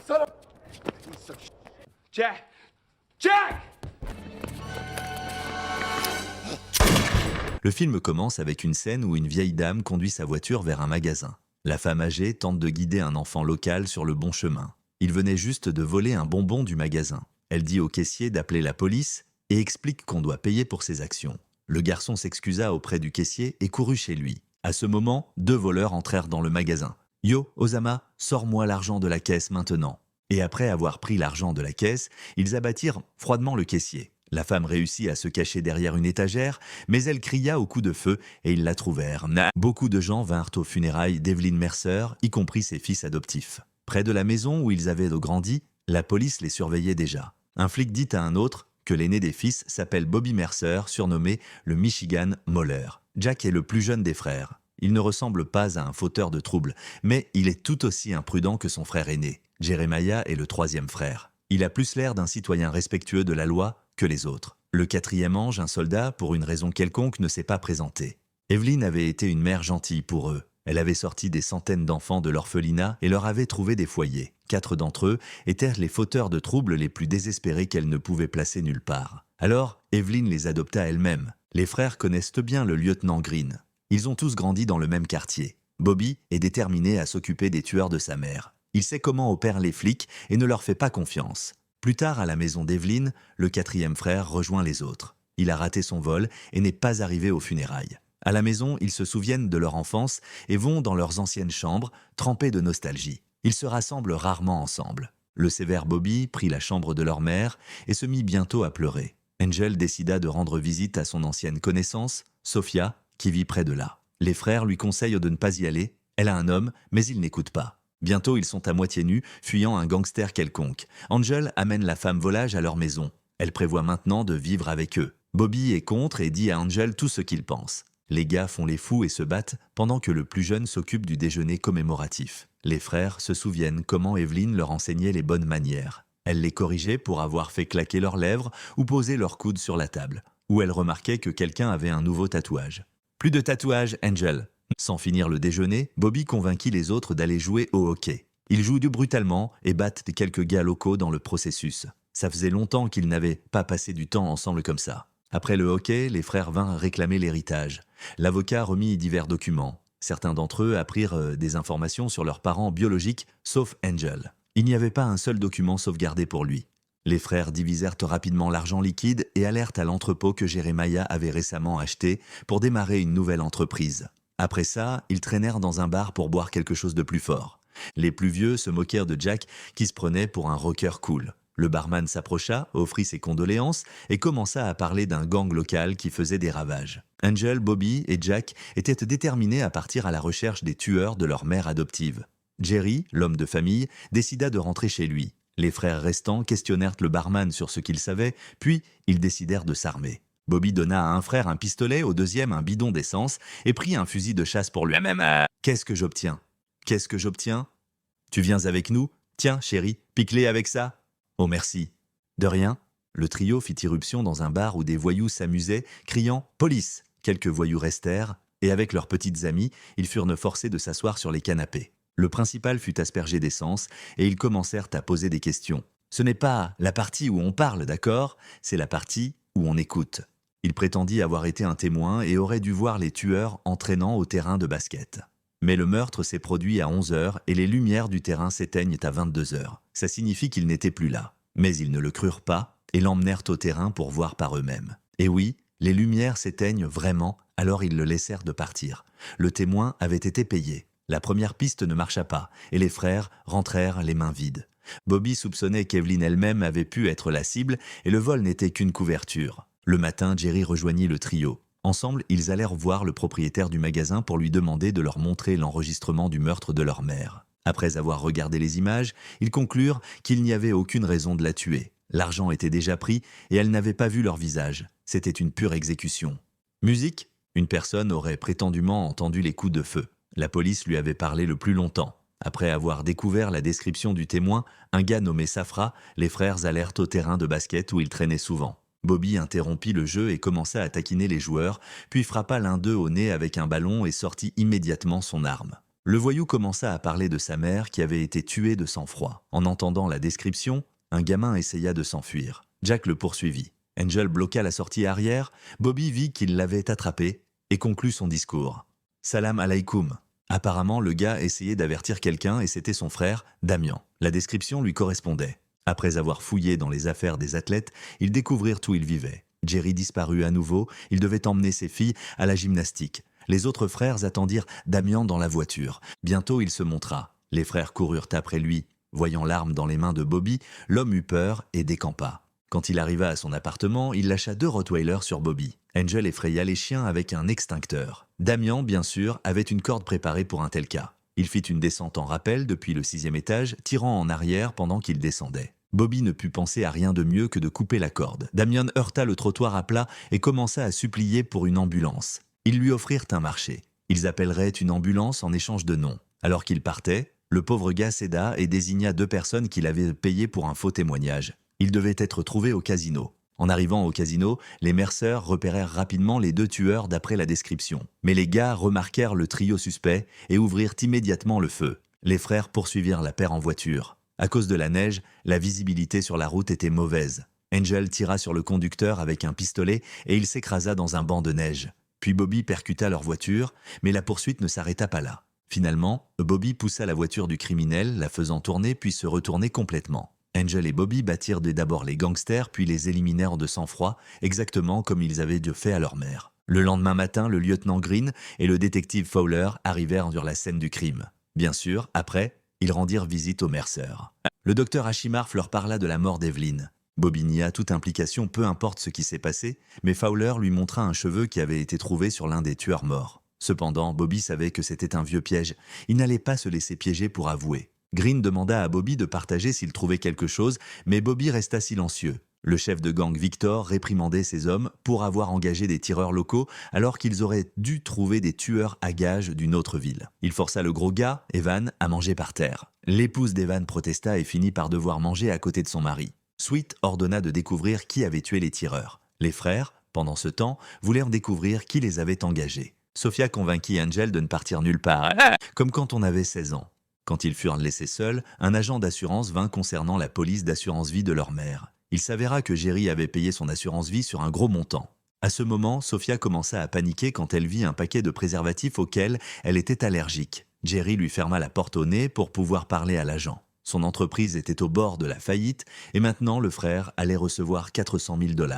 Son of Jack! Jack! Le film commence avec une scène où une vieille dame conduit sa voiture vers un magasin. La femme âgée tente de guider un enfant local sur le bon chemin. Il venait juste de voler un bonbon du magasin. Elle dit au caissier d'appeler la police et explique qu'on doit payer pour ses actions. Le garçon s'excusa auprès du caissier et courut chez lui. À ce moment, 2 voleurs entrèrent dans le magasin. « Yo, Osama, sors-moi l'argent de la caisse maintenant !» Et après avoir pris l'argent de la caisse, ils abattirent froidement le caissier. La femme réussit à se cacher derrière une étagère, mais elle cria au coup de feu et ils la trouvèrent. Beaucoup de gens vinrent aux funérailles d'Evelyn Mercer, y compris ses fils adoptifs. Près de la maison où ils avaient grandi, la police les surveillait déjà. Un flic dit à un autre que l'aîné des fils s'appelle Bobby Mercer, surnommé le Michigan Mauler. Jack est le plus jeune des frères. Il ne ressemble pas à un fauteur de troubles, mais il est tout aussi imprudent que son frère aîné. Jeremiah est le 3e frère. Il a plus l'air d'un citoyen respectueux de la loi que les autres. Le 4e ange, un soldat, pour une raison quelconque, ne s'est pas présenté. Evelyn avait été une mère gentille pour eux. Elle avait sorti des centaines d'enfants de l'orphelinat et leur avait trouvé des foyers. 4 d'entre eux étaient les fauteurs de troubles les plus désespérés qu'elle ne pouvait placer nulle part. Alors, Evelyn les adopta elle-même. Les frères connaissent bien le lieutenant Green. Ils ont tous grandi dans le même quartier. Bobby est déterminé à s'occuper des tueurs de sa mère. Il sait comment opèrent les flics et ne leur fait pas confiance. Plus tard, à la maison d'Evelyn, le 4e frère rejoint les autres. Il a raté son vol et n'est pas arrivé aux funérailles. À la maison, ils se souviennent de leur enfance et vont dans leurs anciennes chambres, trempés de nostalgie. Ils se rassemblent rarement ensemble. Le sévère Bobby prit la chambre de leur mère et se mit bientôt à pleurer. Angel décida de rendre visite à son ancienne connaissance, Sophia, qui vit près de là. Les frères lui conseillent de ne pas y aller. Elle a un homme, mais il n'écoute pas. Bientôt, ils sont à moitié nus, fuyant un gangster quelconque. Angel amène la femme volage à leur maison. Elle prévoit maintenant de vivre avec eux. Bobby est contre et dit à Angel tout ce qu'il pense. Les gars font les fous et se battent pendant que le plus jeune s'occupe du déjeuner commémoratif. Les frères se souviennent comment Evelyn leur enseignait les bonnes manières. Elle les corrigeait pour avoir fait claquer leurs lèvres ou poser leurs coudes sur la table. Ou elle remarquait que quelqu'un avait un nouveau tatouage. « Plus de tatouage, Angel !» Sans finir le déjeuner, Bobby convainquit les autres d'aller jouer au hockey. Ils jouent brutalement et battent quelques gars locaux dans le processus. Ça faisait longtemps qu'ils n'avaient pas passé du temps ensemble comme ça. Après le hockey, les frères vinrent réclamer l'héritage. L'avocat remit divers documents. Certains d'entre eux apprirent des informations sur leurs parents biologiques, sauf Angel. Il n'y avait pas un seul document sauvegardé pour lui. Les frères divisèrent rapidement l'argent liquide et allèrent à l'entrepôt que Jeremiah avait récemment acheté pour démarrer une nouvelle entreprise. Après ça, ils traînèrent dans un bar pour boire quelque chose de plus fort. Les plus vieux se moquèrent de Jack qui se prenait pour un rocker cool. Le barman s'approcha, offrit ses condoléances et commença à parler d'un gang local qui faisait des ravages. Angel, Bobby et Jack étaient déterminés à partir à la recherche des tueurs de leur mère adoptive. Jerry, l'homme de famille, décida de rentrer chez lui. Les frères restants questionnèrent le barman sur ce qu'il savait, puis ils décidèrent de s'armer. Bobby donna à un frère un pistolet, au deuxième un bidon d'essence et prit un fusil de chasse pour lui-même. Qu'est-ce que j'obtiens? Qu'est-ce que j'obtiens? Tu viens avec nous? Tiens, chérie, pique-les avec ça. Oh merci. De rien. Le trio fit irruption dans un bar où des voyous s'amusaient, criant « Police !» Quelques voyous restèrent, et avec leurs petites amies, ils furent forcés de s'asseoir sur les canapés. Le principal fut aspergé d'essence, et ils commencèrent à poser des questions. Ce n'est pas la partie où on parle, d'accord? C'est la partie où on écoute. Il prétendit avoir été un témoin et aurait dû voir les tueurs entraînant au terrain de basket. Mais le meurtre s'est produit à 11h et les lumières du terrain s'éteignent à 22h. Ça signifie qu'ils n'étaient plus là. Mais ils ne le crurent pas et l'emmenèrent au terrain pour voir par eux-mêmes. Et oui, les lumières s'éteignent vraiment, alors ils le laissèrent de partir. Le témoin avait été payé. La première piste ne marcha pas et les frères rentrèrent les mains vides. Bobby soupçonnait qu'Evelyn elle-même avait pu être la cible et le vol n'était qu'une couverture. Le matin, Jerry rejoignit le trio. Ensemble, ils allèrent voir le propriétaire du magasin pour lui demander de leur montrer l'enregistrement du meurtre de leur mère. Après avoir regardé les images, ils conclurent qu'il n'y avait aucune raison de la tuer. L'argent était déjà pris et elle n'avait pas vu leur visage. C'était une pure exécution. Musique? Une personne aurait prétendument entendu les coups de feu. La police lui avait parlé le plus longtemps. Après avoir découvert la description du témoin, un gars nommé Safra, les frères allèrent au terrain de basket où ils traînaient souvent. Bobby interrompit le jeu et commença à taquiner les joueurs, puis frappa l'un d'eux au nez avec un ballon et sortit immédiatement son arme. Le voyou commença à parler de sa mère qui avait été tuée de sang-froid. En entendant la description, un gamin essaya de s'enfuir. Jack le poursuivit. Angel bloqua la sortie arrière, Bobby vit qu'il l'avait attrapé et conclut son discours. « Salam alaikum ». Apparemment, le gars essayait d'avertir quelqu'un et c'était son frère, Damian. La description lui correspondait. Après avoir fouillé dans les affaires des athlètes, ils découvrirent où ils vivaient. Jerry disparut à nouveau, il devait emmener ses filles à la gymnastique. Les autres frères attendirent Damian dans la voiture. Bientôt il se montra. Les frères coururent après lui. Voyant l'arme dans les mains de Bobby, l'homme eut peur et décampa. Quand il arriva à son appartement, il lâcha 2 Rottweilers sur Bobby. Angel effraya les chiens avec un extincteur. Damian, bien sûr, avait une corde préparée pour un tel cas. Il fit une descente en rappel depuis le 6e étage, tirant en arrière pendant qu'il descendait. Bobby ne put penser à rien de mieux que de couper la corde. Damian heurta le trottoir à plat et commença à supplier pour une ambulance. Ils lui offrirent un marché. Ils appelleraient une ambulance en échange de noms. Alors qu'il partait, le pauvre gars céda et désigna 2 personnes qu'il avait payées pour un faux témoignage. Ils devaient être trouvés au casino. En arrivant au casino, les Mercer repérèrent rapidement les 2 tueurs d'après la description. Mais les gars remarquèrent le trio suspect et ouvrirent immédiatement le feu. Les frères poursuivirent la paire en voiture. À cause de la neige, la visibilité sur la route était mauvaise. Angel tira sur le conducteur avec un pistolet et il s'écrasa dans un banc de neige. Puis Bobby percuta leur voiture, mais la poursuite ne s'arrêta pas là. Finalement, Bobby poussa la voiture du criminel, la faisant tourner puis se retourner complètement. Angel et Bobby battirent d'abord les gangsters puis les éliminèrent de sang-froid, exactement comme ils avaient fait à leur mère. Le lendemain matin, le lieutenant Green et le détective Fowler arrivèrent sur la scène du crime. Bien sûr, après, ils rendirent visite aux Mercer. Le docteur Hachimarf leur parla de la mort d'Evelyn. Bobby nia toute implication, peu importe ce qui s'est passé, mais Fowler lui montra un cheveu qui avait été trouvé sur l'un des tueurs morts. Cependant, Bobby savait que c'était un vieux piège. Il n'allait pas se laisser piéger pour avouer. Green demanda à Bobby de partager s'il trouvait quelque chose, mais Bobby resta silencieux. Le chef de gang Victor réprimandait ses hommes pour avoir engagé des tireurs locaux alors qu'ils auraient dû trouver des tueurs à gages d'une autre ville. Il força le gros gars, Evan, à manger par terre. L'épouse d'Evan protesta et finit par devoir manger à côté de son mari. Sweet ordonna de découvrir qui avait tué les tireurs. Les frères, pendant ce temps, voulèrent découvrir qui les avait engagés. Sophia convainquit Angel de ne partir nulle part, comme quand on avait 16 ans. Quand ils furent laissés seuls, un agent d'assurance vint concernant la police d'assurance vie de leur mère. Il s'avéra que Jerry avait payé son assurance vie sur un gros montant. À ce moment, Sophia commença à paniquer quand elle vit un paquet de préservatifs auxquels elle était allergique. Jerry lui ferma la porte au nez pour pouvoir parler à l'agent. Son entreprise était au bord de la faillite et maintenant le frère allait recevoir 400 000 $.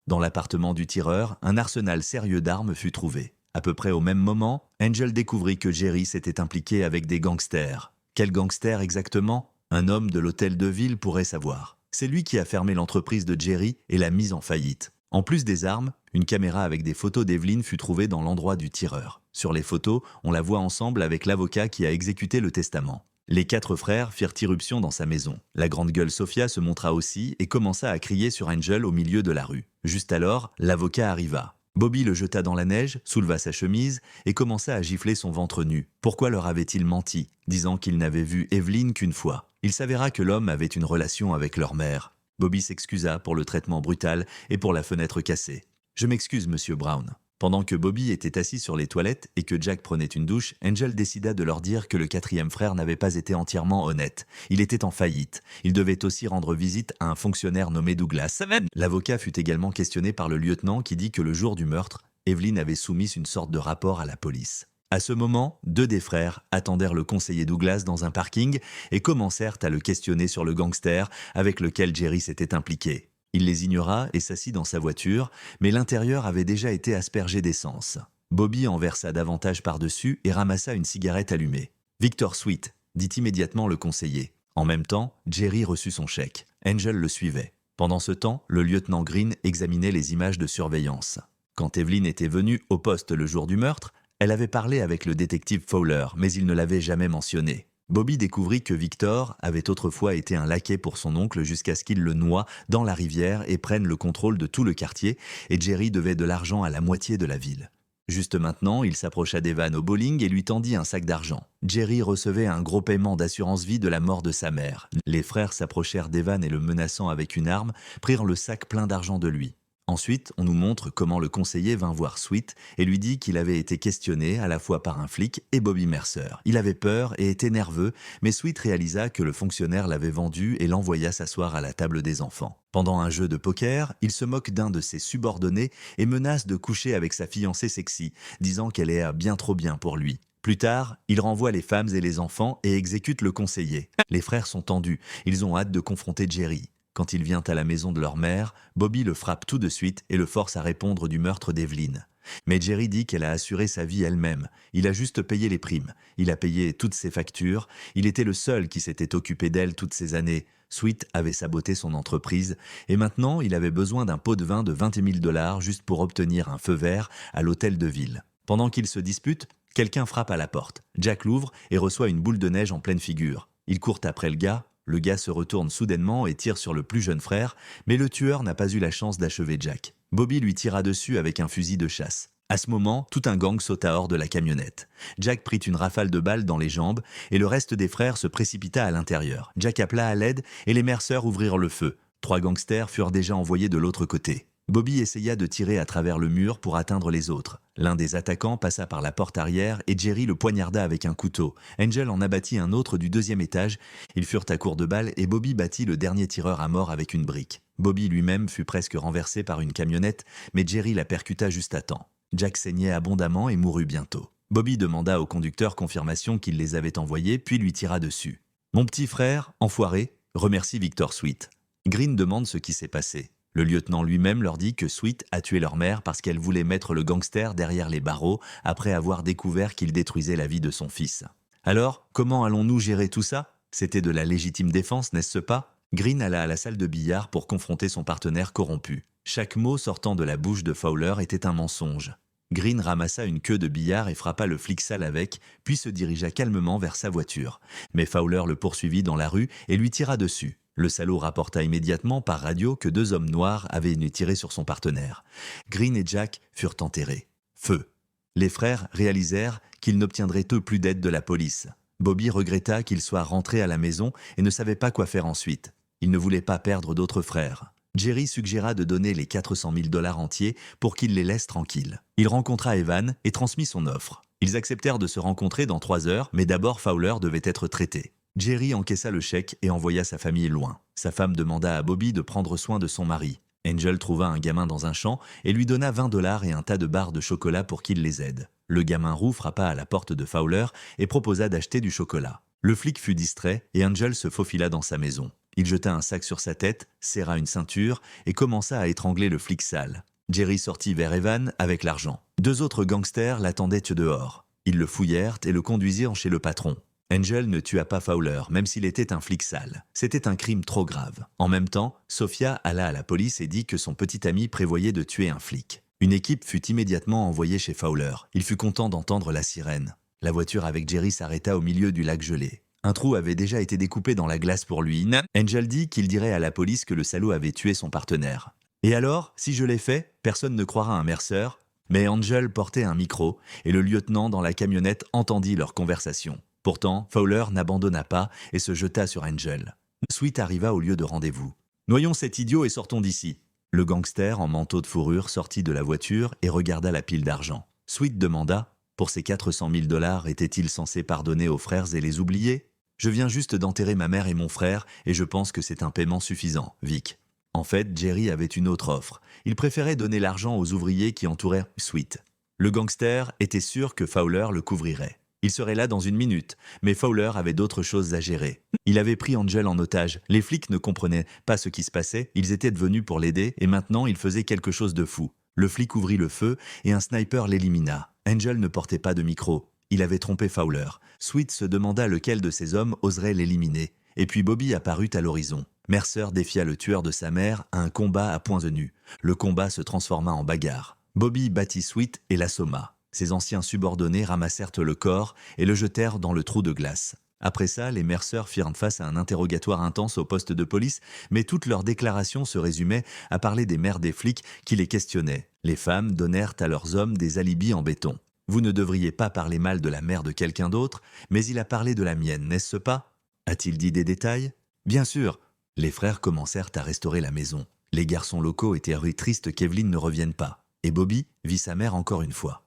Dans l'appartement du tireur, un arsenal sérieux d'armes fut trouvé. À peu près au même moment, Angel découvrit que Jerry s'était impliqué avec des gangsters. Quel gangster exactement? Un homme de l'hôtel de ville pourrait savoir. C'est lui qui a fermé l'entreprise de Jerry et l'a mise en faillite. En plus des armes, une caméra avec des photos d'Evelyn fut trouvée dans l'endroit du tireur. Sur les photos, on la voit ensemble avec l'avocat qui a exécuté le testament. Les 4 frères firent irruption dans sa maison. La grande gueule Sophia se montra aussi et commença à crier sur Angel au milieu de la rue. Juste alors, l'avocat arriva. Bobby le jeta dans la neige, souleva sa chemise et commença à gifler son ventre nu. Pourquoi leur avait-il menti, disant qu'il n'avait vu Evelyn qu'une fois? Il s'avéra que l'homme avait une relation avec leur mère. Bobby s'excusa pour le traitement brutal et pour la fenêtre cassée. « Je m'excuse, monsieur Brown. » Pendant que Bobby était assis sur les toilettes et que Jack prenait une douche, Angel décida de leur dire que le 4e frère n'avait pas été entièrement honnête. Il était en faillite. Il devait aussi rendre visite à un fonctionnaire nommé Douglas. L'avocat fut également questionné par le lieutenant qui dit que le jour du meurtre, Evelyn avait soumis une sorte de rapport à la police. À ce moment, 2 des frères attendèrent le conseiller Douglas dans un parking et commencèrent à le questionner sur le gangster avec lequel Jerry s'était impliqué. Il les ignora et s'assit dans sa voiture, mais l'intérieur avait déjà été aspergé d'essence. Bobby en versa davantage par-dessus et ramassa une cigarette allumée. « Victor Sweet », dit immédiatement le conseiller. En même temps, Jerry reçut son chèque. Angel le suivait. Pendant ce temps, le lieutenant Green examinait les images de surveillance. Quand Evelyn était venue au poste le jour du meurtre, elle avait parlé avec le détective Fowler, mais il ne l'avait jamais mentionné. Bobby découvrit que Victor avait autrefois été un laquais pour son oncle jusqu'à ce qu'il le noie dans la rivière et prenne le contrôle de tout le quartier, et Jerry devait de l'argent à la moitié de la ville. Juste maintenant, il s'approcha d'Evan au bowling et lui tendit un sac d'argent. Jerry recevait un gros paiement d'assurance vie de la mort de sa mère. Les frères s'approchèrent d'Evan et le menaçant avec une arme, prirent le sac plein d'argent de lui. Ensuite, on nous montre comment le conseiller vint voir Sweet et lui dit qu'il avait été questionné à la fois par un flic et Bobby Mercer. Il avait peur et était nerveux, mais Sweet réalisa que le fonctionnaire l'avait vendu et l'envoya s'asseoir à la table des enfants. Pendant un jeu de poker, il se moque d'un de ses subordonnés et menace de coucher avec sa fiancée sexy, disant qu'elle est bien trop bien pour lui. Plus tard, il renvoie les femmes et les enfants et exécute le conseiller. Les frères sont tendus, ils ont hâte de confronter Jerry. Quand il vient à la maison de leur mère, Bobby le frappe tout de suite et le force à répondre du meurtre d'Evelyn. Mais Jerry dit qu'elle a assuré sa vie elle-même. Il a juste payé les primes. Il a payé toutes ses factures. Il était le seul qui s'était occupé d'elle toutes ces années. Sweet avait saboté son entreprise et maintenant il avait besoin d'un pot de vin de 20 000 $ juste pour obtenir un feu vert à l'hôtel de ville. Pendant qu'ils se disputent, quelqu'un frappe à la porte. Jack l'ouvre et reçoit une boule de neige en pleine figure. Il court après le gars. Le gars se retourne soudainement et tire sur le plus jeune frère, mais le tueur n'a pas eu la chance d'achever Jack. Bobby lui tira dessus avec un fusil de chasse. À ce moment, tout un gang sauta hors de la camionnette. Jack prit une rafale de balles dans les jambes et le reste des frères se précipita à l'intérieur. Jack appela à l'aide et les Mercer ouvrirent le feu. 3 gangsters furent déjà envoyés de l'autre côté. Bobby essaya de tirer à travers le mur pour atteindre les autres. L'un des attaquants passa par la porte arrière et Jerry le poignarda avec un couteau. Angel en abattit un autre du 2e étage. Ils furent à court de balles et Bobby battit le dernier tireur à mort avec une brique. Bobby lui-même fut presque renversé par une camionnette, mais Jerry la percuta juste à temps. Jack saignait abondamment et mourut bientôt. Bobby demanda au conducteur confirmation qu'il les avait envoyés, puis lui tira dessus. « Mon petit frère, enfoiré, remercie Victor Sweet. » Green demande ce qui s'est passé. Le lieutenant lui-même leur dit que Sweet a tué leur mère parce qu'elle voulait mettre le gangster derrière les barreaux après avoir découvert qu'il détruisait la vie de son fils. Alors, comment allons-nous gérer tout ça? C'était de la légitime défense, n'est-ce pas? Green alla à la salle de billard pour confronter son partenaire corrompu. Chaque mot sortant de la bouche de Fowler était un mensonge. Green ramassa une queue de billard et frappa le flic sale avec, puis se dirigea calmement vers sa voiture. Mais Fowler le poursuivit dans la rue et lui tira dessus. Le salaud rapporta immédiatement par radio que 2 hommes noirs avaient tiré sur son partenaire. Green et Jack furent enterrés. Feu. Les frères réalisèrent qu'ils n'obtiendraient eux plus d'aide de la police. Bobby regretta qu'il soit rentré à la maison et ne savait pas quoi faire ensuite. Il ne voulait pas perdre d'autres frères. Jerry suggéra de donner les 400 000 $ entiers pour qu'il les laisse tranquilles. Il rencontra Evan et transmit son offre. Ils acceptèrent de se rencontrer dans 3 heures, mais d'abord Fowler devait être traité. Jerry encaissa le chèque et envoya sa famille loin. Sa femme demanda à Bobby de prendre soin de son mari. Angel trouva un gamin dans un champ et lui donna 20 $ et un tas de barres de chocolat pour qu'il les aide. Le gamin roux frappa à la porte de Fowler et proposa d'acheter du chocolat. Le flic fut distrait et Angel se faufila dans sa maison. Il jeta un sac sur sa tête, serra une ceinture et commença à étrangler le flic sale. Jerry sortit vers Evan avec l'argent. 2 autres gangsters l'attendaient dehors. Ils le fouillèrent et le conduisirent chez le patron. Angel ne tua pas Fowler, même s'il était un flic sale. C'était un crime trop grave. En même temps, Sophia alla à la police et dit que son petit ami prévoyait de tuer un flic. Une équipe fut immédiatement envoyée chez Fowler. Il fut content d'entendre la sirène. La voiture avec Jerry s'arrêta au milieu du lac gelé. Un trou avait déjà été découpé dans la glace pour lui. Angel dit qu'il dirait à la police que le salaud avait tué son partenaire. Et alors, si je l'ai fait, personne ne croira un Mercer. Mais Angel portait un micro et le lieutenant dans la camionnette entendit leur conversation. Pourtant, Fowler n'abandonna pas et se jeta sur Angel. Sweet arriva au lieu de rendez-vous. « Noyons cet idiot et sortons d'ici. » Le gangster en manteau de fourrure sortit de la voiture et regarda la pile d'argent. Sweet demanda « Pour ces 400 000 $ était-il censé pardonner aux frères et les oublier ? Je viens juste d'enterrer ma mère et mon frère et je pense que c'est un paiement suffisant, Vic. » En fait, Jerry avait une autre offre. Il préférait donner l'argent aux ouvriers qui entouraient Sweet. Le gangster était sûr que Fowler le couvrirait. Il serait là dans 1 minute, mais Fowler avait d'autres choses à gérer. Il avait pris Angel en otage. Les flics ne comprenaient pas ce qui se passait, ils étaient venus pour l'aider et maintenant il faisait quelque chose de fou. Le flic ouvrit le feu et un sniper l'élimina. Angel ne portait pas de micro. Il avait trompé Fowler. Sweet se demanda lequel de ces hommes oserait l'éliminer. Et puis Bobby apparut à l'horizon. Mercer défia le tueur de sa mère à un combat à poings nus. Le combat se transforma en bagarre. Bobby battit Sweet et l'assomma. Ses anciens subordonnés ramassèrent le corps et le jetèrent dans le trou de glace. Après ça, les Mercer firent face à un interrogatoire intense au poste de police, mais toutes leurs déclarations se résumaient à parler des mères des flics qui les questionnaient. Les femmes donnèrent à leurs hommes des alibis en béton. « Vous ne devriez pas parler mal de la mère de quelqu'un d'autre, mais il a parlé de la mienne, n'est-ce pas ? A-t-il dit des détails ? Bien sûr. » Les frères commencèrent à restaurer la maison. Les garçons locaux étaient tristes qu'Evelyn ne revienne pas, et Bobby vit sa mère encore une fois.